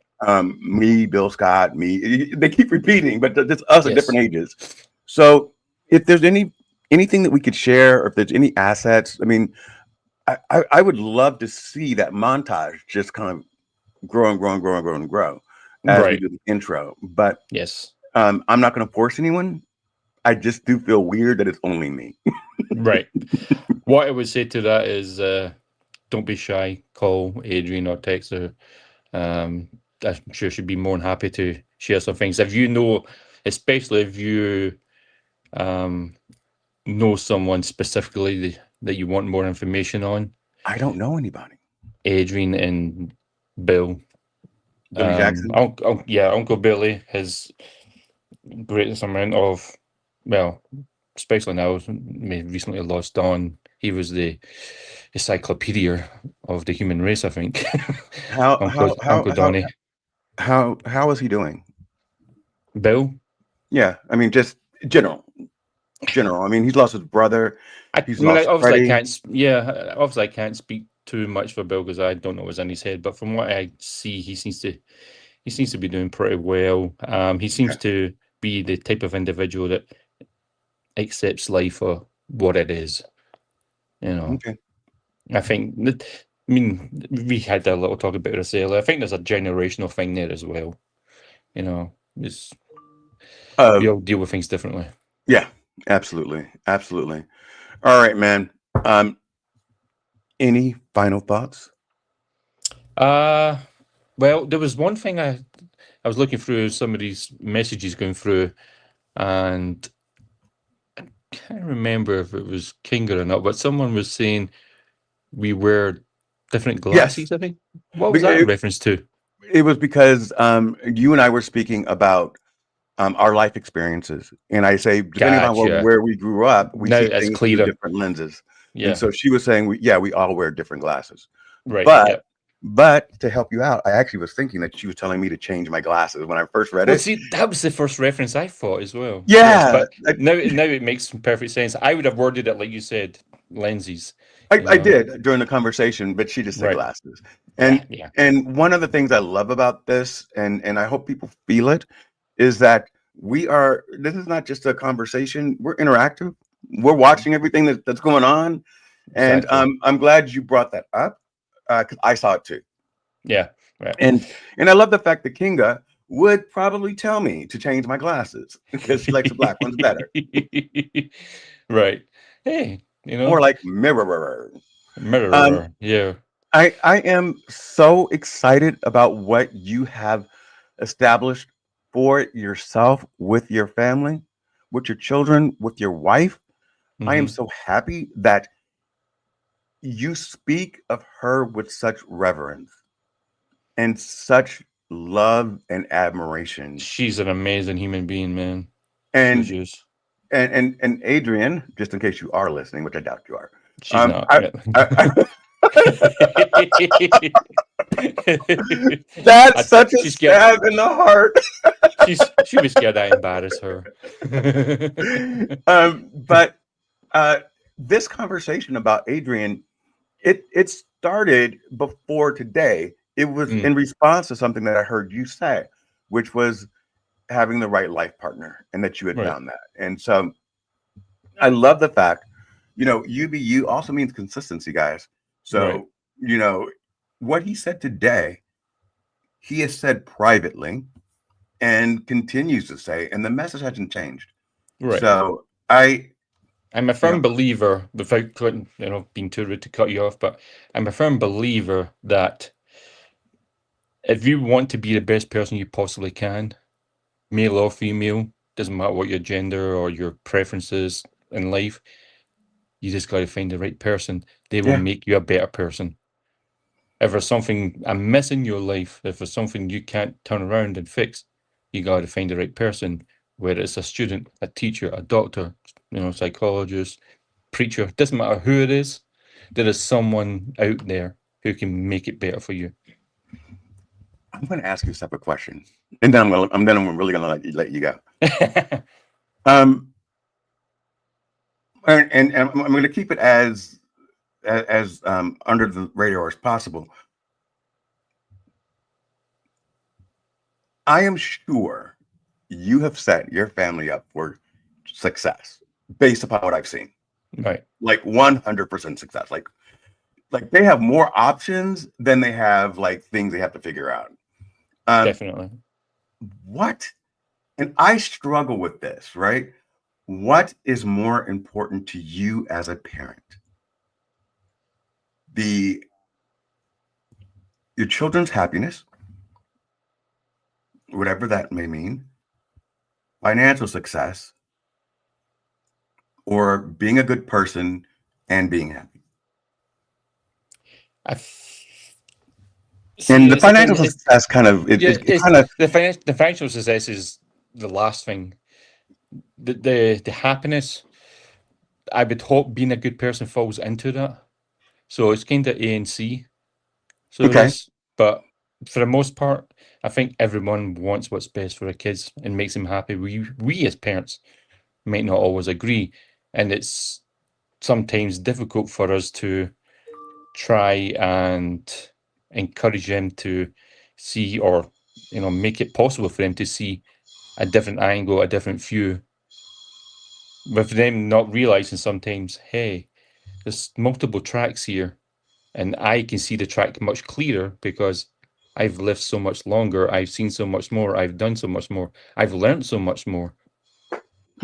Me, Bill Scott, me. They keep repeating, but it's us at different ages. So if there's anything that we could share, or if there's any assets, I would love to see that montage just kind of grow and grow as we do the intro. But I'm not going to force anyone. I just do feel weird that it's only me. Right. What I would say to that is don't be shy. Call Adrian or text her. I'm sure she'd be more than happy to share some things. If you know, especially if you know someone specifically that you want more information on. I don't know anybody. Adrian and Bill. Billy Jackson? Uncle Billy has greatest amount of, especially now, we recently lost Don. He was the encyclopedia of the human race, I think. Uncle Donnie. How is he doing? Bill? Yeah, just general. He's lost his brother. Obviously I can't speak too much for Bill because I don't know what's in his head. But from what I see, he seems to be doing pretty well. He seems to be the type of individual that accepts life for what it is. Okay. I think. We had a little talk about this earlier. I think there's a generational thing there as well. We all deal with things differently. Yeah, absolutely. All right, man. Any final thoughts? Well, there was one thing I was looking through some of these messages going through, and I can't remember if it was Kinga or not, but someone was saying we wear different glasses. Yes. I think. What was that in reference to? It was because you and I were speaking about our life experiences, and I say depending on where we grew up, we see things through different lenses. Yeah. And so she was saying, we all wear different glasses. Right. But to help you out, I actually was thinking that she was telling me to change my glasses when I first read it. See, that was the first reference I thought as well. Yeah. But now it makes perfect sense. I would have worded it like you said, lenses. I did during the conversation, but she just said glasses. And one of the things I love about this, and I hope people feel it, is that this is not just a conversation. We're interactive. We're watching everything that's going on. And I'm glad you brought that up because I saw it too. Yeah. Right. And I love the fact that Kinga would probably tell me to change my glasses because she likes the black ones better. Right. Hey, you know? More like mirror. Mirror, yeah. I am so excited about what you have established for yourself with your family, with your children, with your wife. I am Mhm. so happy that you speak of her with such reverence and such love and admiration. She's an amazing human being, man. She's And just, and Adrian, just in case you are listening, which I doubt you are, she's not. I, Yeah. I, I that's think such a she's scared. stab in the heart. She'll be scared I embarrass her. But this conversation about Adrian, it started before today. It was Mm, in response to something that I heard you say, which was having the right life partner, and that you had right, found that. And so I love the fact, UBU also means consistency, guys. right, So, what he said today, he has said privately and continues to say, and the message hasn't changed. right. So I'm a you know, firm believer, without being too rude to cut you off, but I'm a firm believer that if you want to be the best person you possibly can, male or female, doesn't matter what your gender or your preferences in life, you just got to find the right person. They will yeah, make you a better person. If there's something amiss in your life, if there's something you can't turn around and fix, you got to find the right person, whether it's a student, a teacher, a doctor, psychologist, preacher, doesn't matter who it is, there is someone out there who can make it better for you. I'm going to ask you a separate question, and then I'm really going to let you go. Um, and I'm going to keep it as under the radar as possible. I am sure you have set your family up for success based upon what I've seen. Right. Like 100% success. Like they have more options than they have like things they have to figure out. Definitely. What? And I struggle with this, right? What is more important to you as a parent? Your children's happiness, whatever that may mean, financial success, or being a good person and being happy. And the financial success kind of the financial success is the last thing. The happiness, I would hope being a good person falls into that. So it's kind of A and C. So okay. this, but for the most part, I think everyone wants what's best for their kids and makes them happy. We as parents might not always agree, and it's sometimes difficult for us to try and encourage them to see, or make it possible for them to see a different angle, a different view, with them not realizing sometimes, hey, there's multiple tracks here, and I can see the track much clearer because I've lived so much longer, I've seen so much more, I've done so much more, I've learned so much more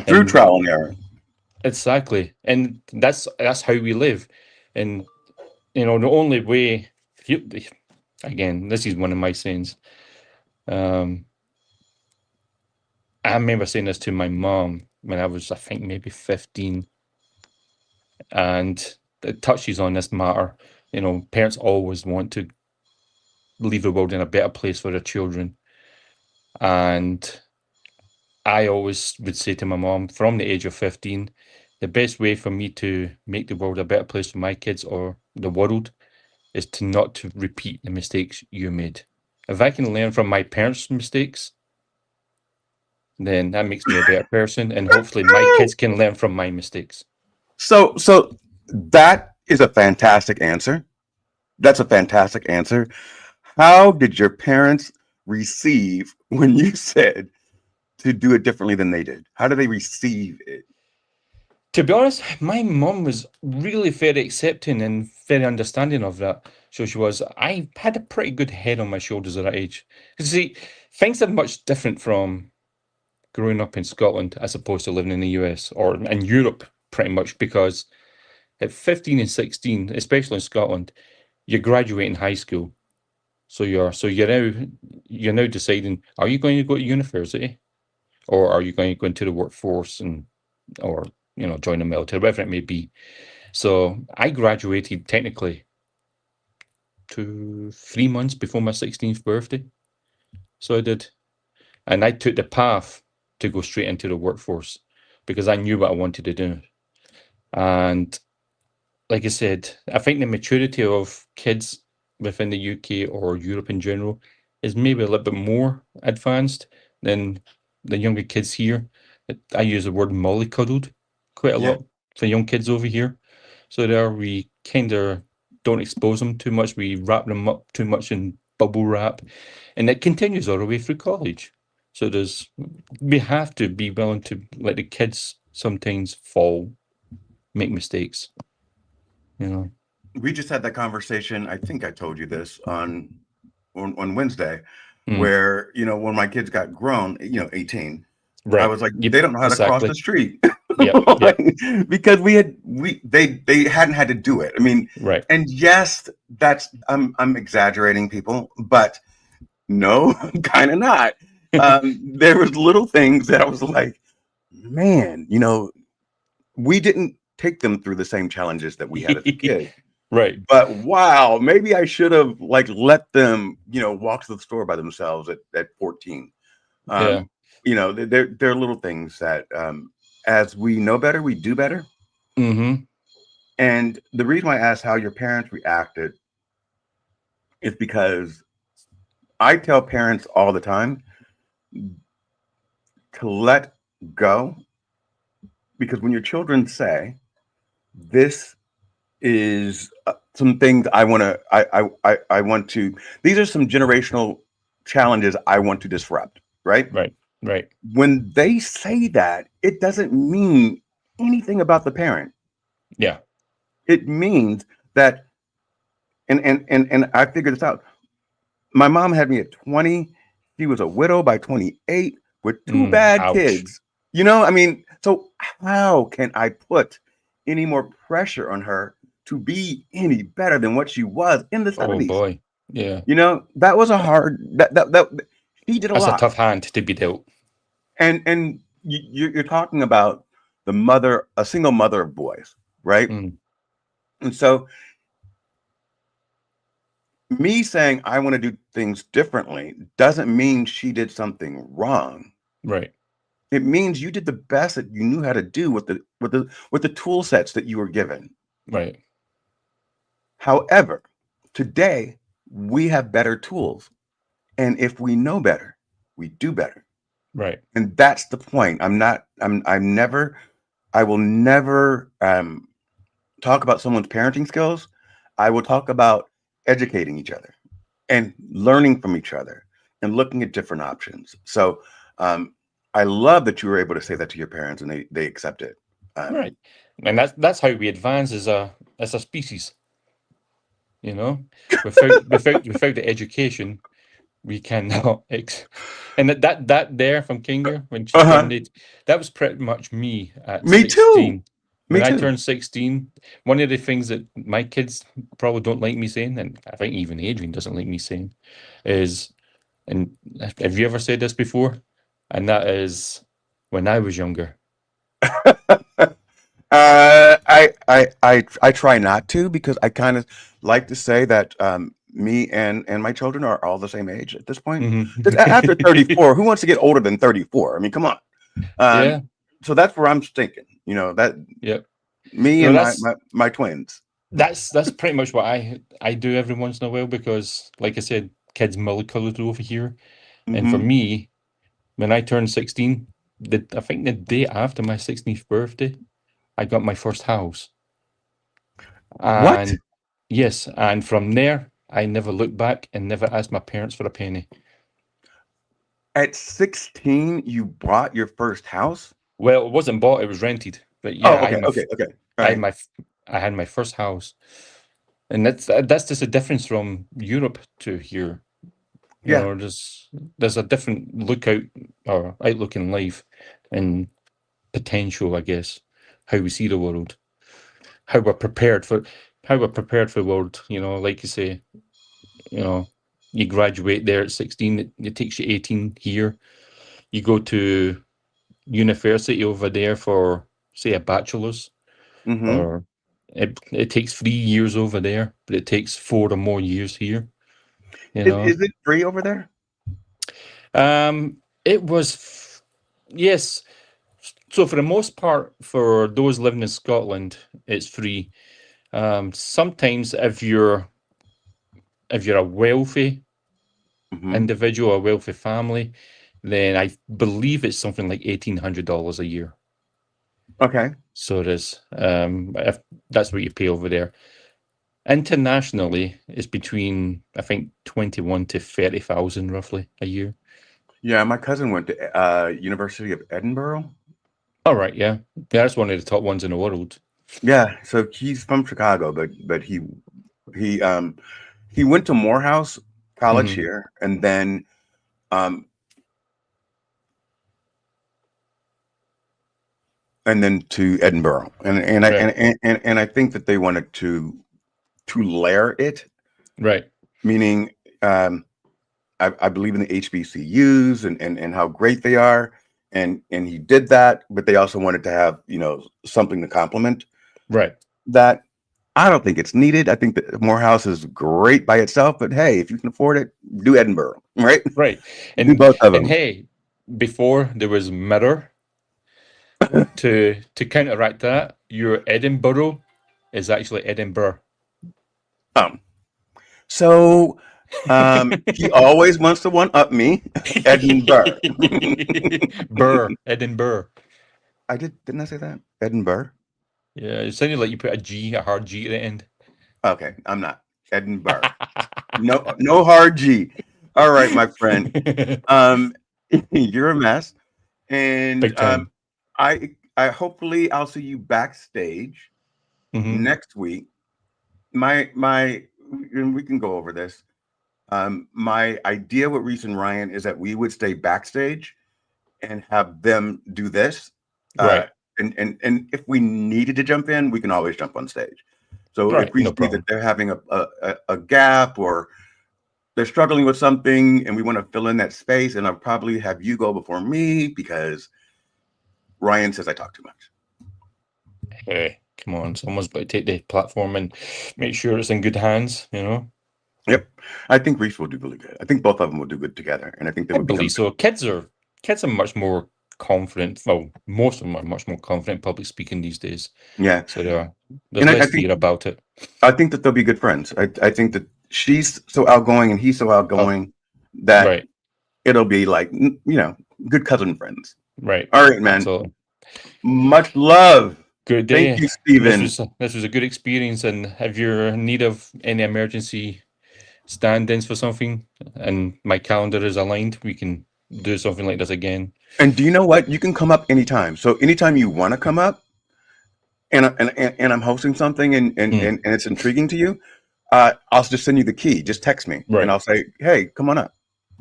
Through and trial and error. exactly, and that's how we live. And the only way, again, this is one of my sayings. I remember saying this to my mom when I was, I think, maybe 15, and it touches on this matter. Parents always want to leave the world in a better place for their children, and I always would say to my mom, from the age of 15, the best way for me to make the world a better place for my kids or the world is to not to repeat the mistakes you made. If I can learn from my parents' mistakes, then that makes me a better person, and hopefully my kids can learn from my mistakes. So that is a fantastic answer. That's a fantastic answer. How did your parents receive when you said to do it differently than they did? How did they receive it? To be honest, my mom was really very accepting and very understanding of that. So she was. I had a pretty good head on my shoulders at that age. Because see, things are much different from growing up in Scotland as opposed to living in the US or in Europe, pretty much, because at 15 and 16, especially in Scotland, you're graduating high school. So you're now deciding, are you going to go to university, or are you going to go into the workforce or join the military, whatever it may be. So I graduated technically 3 months before my 16th birthday. So I did. And I took the path to go straight into the workforce because I knew what I wanted to do. And like I said, I think the maturity of kids within the UK or Europe in general is maybe a little bit more advanced than the younger kids here. I use the word mollycoddled quite a Yeah. lot for young kids over here. So there we kind of don't expose them too much. We wrap them up too much in bubble wrap, and it continues all the way through college. So we have to be willing to let the kids sometimes fall, make mistakes. We just had that conversation. I think I told you this on Wednesday, Mm. where when my kids got grown, 18, Right. I was like, Yep, they don't know how to cross exactly. the street. Yep. Because they hadn't had to do it. I mean, Right. and yes, I'm exaggerating, people, but no, kind of not. There was little things that I was like, man, we didn't take them through the same challenges that we had as a kid. Right. But wow, maybe I should have let them, walk to the store by themselves at 14. Yeah. There are little things that as we know better, we do better. Mm-hmm. And the reason why I asked how your parents reacted is because I tell parents all the time to let go, because when your children say, this is some things I want to, these are some generational challenges I want to disrupt, right? Right. When they say that, it doesn't mean anything about the parent. Yeah. It means that, and I figured this out. My mom had me at 20. She was a widow by 28 with two bad ouch. kids. I mean, so how can I put any more pressure on her to be any better than what she was in the 70s? Oh boy. Yeah. That was a hard, that he did a That's lot. a tough hand to be dealt. And you're talking about a single mother of boys, right? Mm. And so me saying I want to do things differently doesn't mean she did something wrong. Right. It means you did the best that you knew how to do with the tool sets that you were given. Right. However, today we have better tools, and if we know better, we do better. Right. And that's the point. I will never talk about someone's parenting skills. I will talk about educating each other and learning from each other and looking at different options. So I love that you were able to say that to your parents and they accept it. Right. And that's how we advance as a species. Without the education, we cannot. And that there from Kinga when she turned that was pretty much me at 16. When I turned 16, one of the things that my kids probably don't like me saying, and I think even Adrian doesn't like me saying, is, and have you ever said this before? And that is, when I was younger. I try not to, because I kind of like to say that me and my children are all the same age at this point. Mm-hmm. After 34, who wants to get older than 34? I mean, come on. Yeah. So that's where I'm thinking. That. Yep. Me and my twins. That's pretty much what I do every once in a while, because, like I said, kids multicolored over here, and for me, when I turned 16, I think the day after my 16th birthday, I got my first house. What? Yes, and from there, I never looked back and never asked my parents for a penny. At 16, you bought your first house? Well, it wasn't bought; it was rented. But yeah, okay. I had my first house, and that's just a difference from Europe to here. There's a different outlook in life and potential, I guess, how we see the world. how we're prepared for the world. You know, like you say, you know, you graduate there at 16. It takes you 18 here. You go to university over there for, say, a bachelor's, Mm-hmm. or it takes 3 years over there, but it takes 4 or more years here. You know, Is it free over there? it was, yes. So for the most part, for those living in Scotland, it's free. Sometimes if you're a wealthy Mhm. individual, a wealthy family, then I believe it's something like $1,800 a year. Okay. So it is. If that's what you pay over there. Internationally, it's between, I think, 21 to 30,000 roughly a year. Yeah, my cousin went to University of Edinburgh. All right, yeah, that's one of the top ones in the world. Yeah, so he's from Chicago, but he went to Morehouse College Mhm. here, and then to Edinburgh, and I Right. and I think that they wanted to layer it, Right. meaning I believe in the HBCUs and how great they are, and he did that, but they also wanted to have, you know, something to complement Right. that. I don't think it's needed. I think that Morehouse is great by itself, but hey, if you can afford it, do Edinburgh, right? Right. Do And both of them. hey, before there was Mirror, to counteract that, your Edinburgh is actually Edinburgh. So he always wants to one up me. Edinburgh. Edinburgh. Didn't I say that? Edinburgh. Yeah, it sounded like you put a hard G at the end. Okay, I'm not. Edinburgh. No hard G. All right, my friend. You're a mess. And Big time. I hopefully I'll see you backstage Mhm. next week. And we can go over this. My idea with Reese and Ryan is that we would stay backstage and have them do this. Right. And if we needed to jump in, we can always jump on stage. So Right, if we no see problem. that they're having a gap, or they're struggling with something and we want to fill in that space, and I'll probably have you go before me because Ryan says I talk too much. Hey, come on, someone's got to take the platform and make sure it's in good hands, you know? Yep. I think Reese will do really good. I think both of them will do good together. And I think they I will become believe so. Kids are much more confident. Well, most of them are much more confident public speaking these days. Yeah. So there's And I less think- fear about it. I think that they'll be good friends. I think that she's so outgoing and he's so outgoing that Right, it'll be like, you know, good cousin friends. right. All right, man. Absolutely. Much love. Good day. Thank you, Stephen. This was a good experience, and if you're in need of any emergency stand-ins for something, and my calendar is aligned, we can do something like this again. And do you know what? You can come up anytime. So anytime you want to come up, and I'm hosting something and it's intriguing to you, I'll just send you the key. Just text me, Right. and I'll say, "Hey, come on up."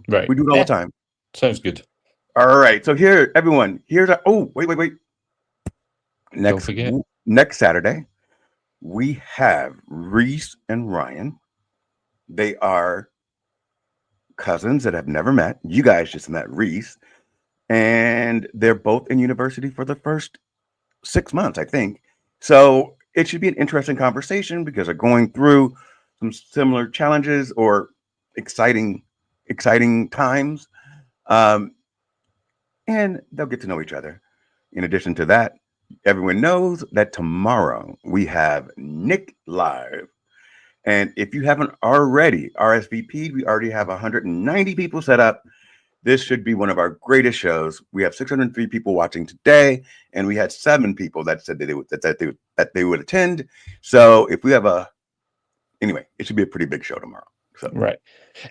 Right. We do it all the time. Sounds good. All right. So here, everyone. Here's our. Oh, wait. Don't forget. Next Saturday, we have Reese and Ryan. They are cousins that have never met. You guys just met Reese, and they're both in university for the first 6 months, I think. So it should be an interesting conversation because they're going through some similar challenges or exciting times, and they'll get to know each other. In addition to that, everyone knows that tomorrow we have Nick live. And if you haven't already RSVP'd, we already have 190 people set up. This should be one of our greatest shows. We have 603 people watching today, and we had 7 people that said that they would attend. So if we have anyway, it should be a pretty big show tomorrow. So Right.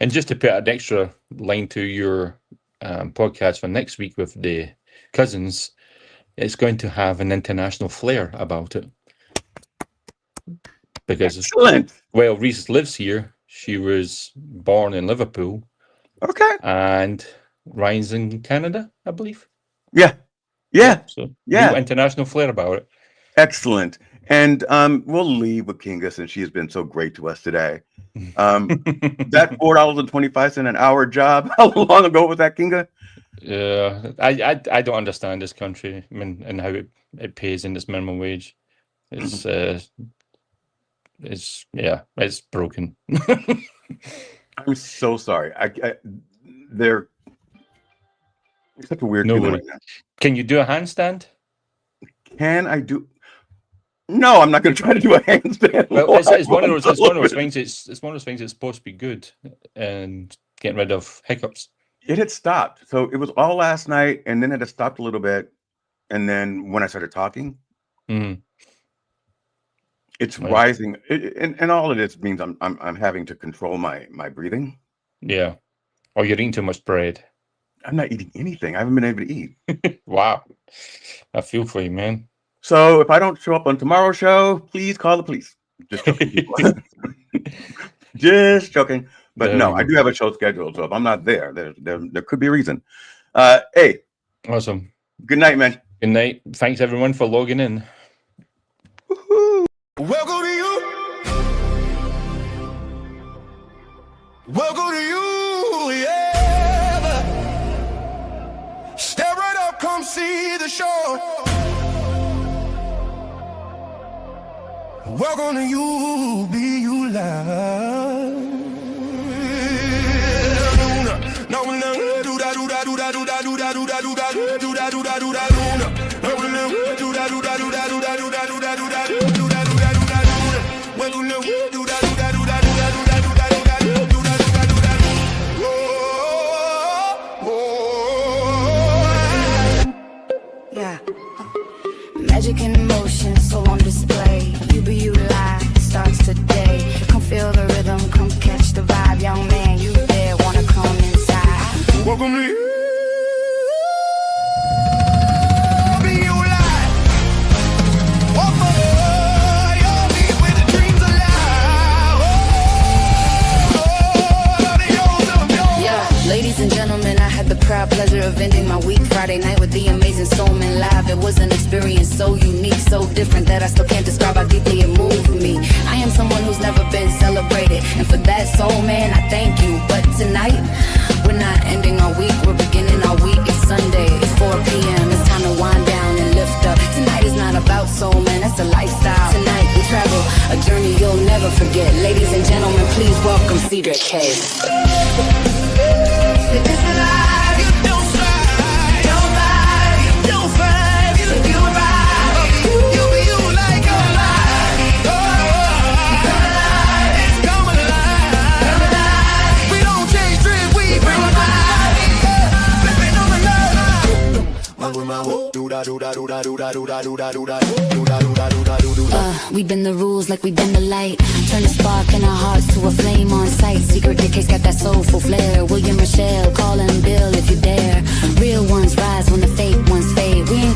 And just to put an extra line to your podcast for next week with the cousins, it's going to have an international flair about it. Because, excellent. well, Reese lives here. She was born in Liverpool, Okay. and Ryan's in Canada, I believe. Yeah. So Yeah. real international flair about it. Excellent. And we'll leave with Kinga since she has been so great to us today. That $4.25 an hour job, how long ago was that, Kinga? Yeah, I don't understand this country, I mean, and how it pays in this minimum wage. It's it's broken. I'm so sorry. They're such a weird No feeling way. right now. Can you do a handstand? Can I do? No, I'm not going to try to do a handstand. Well, it's one of those. It's one of those things. It's one of those things that's supposed to be good and getting rid of hiccups. It had stopped. So it was all last night, and then it had stopped a little bit. And then when I started talking, Mhm. it's Right. rising. And all of this means I'm having to control my breathing. Yeah. Or you're eating too much bread. I'm not eating anything. I haven't been able to eat. Wow. I feel for you, man. So if I don't show up on tomorrow's show, please call the police. Just joking, people. Just joking. But There no, we I go. do have a show scheduled. So if I'm not there, there could be a reason. Hey, Awesome. good night, man. Good night. Thanks everyone for logging in. Welcome to you. Welcome to you, yeah. Step right up, come see the show. Welcome to you, be you live. No, no, do da do da do da do da do da do da do da do da do da do da do da. No, no, do da do da do da do da do da do da do da do da do da do da do da. Welcome to do da do da do da do da do da do da do da do da do da do da. Yeah. Magic in motion, so on display. UBU Live starts today. Come feel the rhythm, come catch the vibe. Young man, you there, wanna come inside. Welcome to you. Be you live. Oh, you'll be with the dreams alive. Yeah, ladies and gentlemen, I had the proud pleasure of ending my week Friday night with the amazing Soulman Live. It was an experience so unique, so different that I still can't describe how deeply it moved me. I am someone who's never been celebrated, and for that, soul man, I thank you. But tonight, we're not ending our week, we're beginning our week. It's Sunday, it's 4 p.m. It's time to wind down and lift up. Tonight is not about soul man, that's a lifestyle. Tonight we travel a journey you'll never forget. Ladies and gentlemen, please welcome Cedric K. It's alive, you don't strive, don't lie, you don't fight, you do right. You be you like you're alive. Oh, come alive, it's come alive. Come alive. We don't change tricks, we bring it back. Living on the love. Man with my whoop, do da do da do da do da do da do da do da do da do da do da do da. We bend the rules like we bend the light. Turn the spark in our hearts to a flame on sight. Secret Decades got that soulful flair. William Michelle, call him Bill if you dare. Real ones rise when the fake ones fade. We ain't